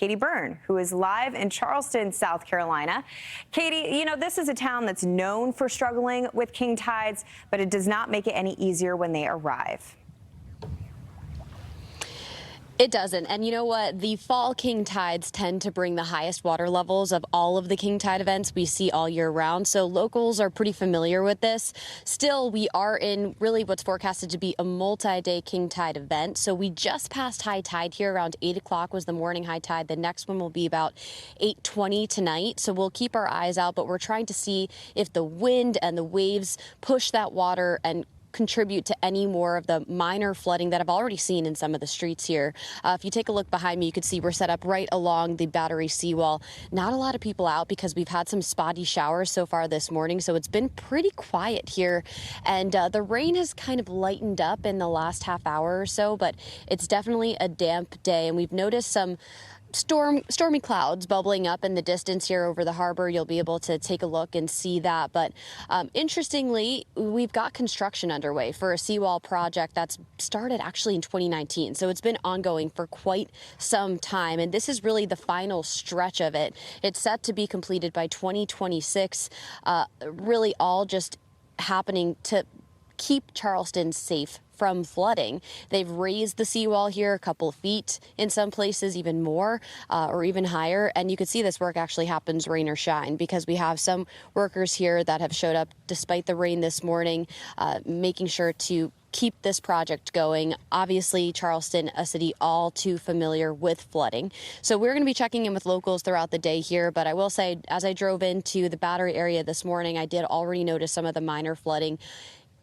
Katie Byrne, who is live in Charleston, South Carolina. Katie, you know, this is a town that's known for struggling with king tides, but it does not make it any easier when they arrive. It doesn't. And you know what? The fall king tides tend to bring the highest water levels of all of the king tide events we see all year round. So locals are pretty familiar with this. Still, we are in really what's forecasted to be a multi-day king tide event. So we just passed high tide here. Around 8 o'clock was the morning high tide. The next one will be about 8:20 tonight. So we'll keep our eyes out, but we're trying to see if the wind and the waves push that water and contribute to any more of the minor flooding that I've already seen in some of the streets here. If you take a look behind me, you can see we're set up right along the Battery seawall. Not a lot of people out because we've had some spotty showers so far this morning, so it's been pretty quiet here. And the rain has kind of lightened up in the last half hour or so, but it's definitely a damp day, and we've noticed some stormy clouds bubbling up in the distance here over the harbor. You'll be able to take a look and see that. But interestingly, we've got construction underway for a seawall project that's started actually in 2019. So it's been ongoing for quite some time. And this is really the final stretch of it. It's set to be completed by 2026. Really all just happening to keep Charleston safe from flooding. They've raised the seawall here a couple of feet, in some places even more or even higher. And you can see this work actually happens rain or shine, because we have some workers here that have showed up despite the rain this morning, making sure to keep this project going. Obviously, Charleston, a city all too familiar with flooding. So we're going to be checking in with locals throughout the day here. But I will say, as I drove into the Battery area this morning, I did already notice some of the minor flooding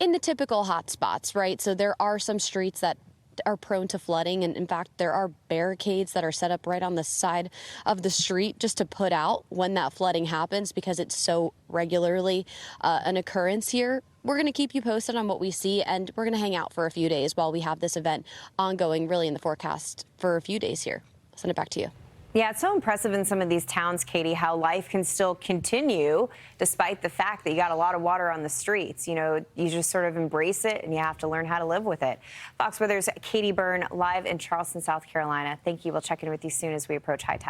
in the typical hot spots, right? So there are some streets that are prone to flooding. And in fact, there are barricades that are set up right on the side of the street just to put out when that flooding happens, because it's so regularly an occurrence here. We're going to keep you posted on what we see, and we're going to hang out for a few days while we have this event ongoing, really in the forecast for a few days here. I'll send it back to you. Yeah, it's so impressive in some of these towns, Katie, how life can still continue despite the fact that you got a lot of water on the streets. You know, you just sort of embrace it and you have to learn how to live with it. Fox Weather's Katie Byrne live in Charleston, South Carolina. Thank you. We'll check in with you soon as we approach high tide.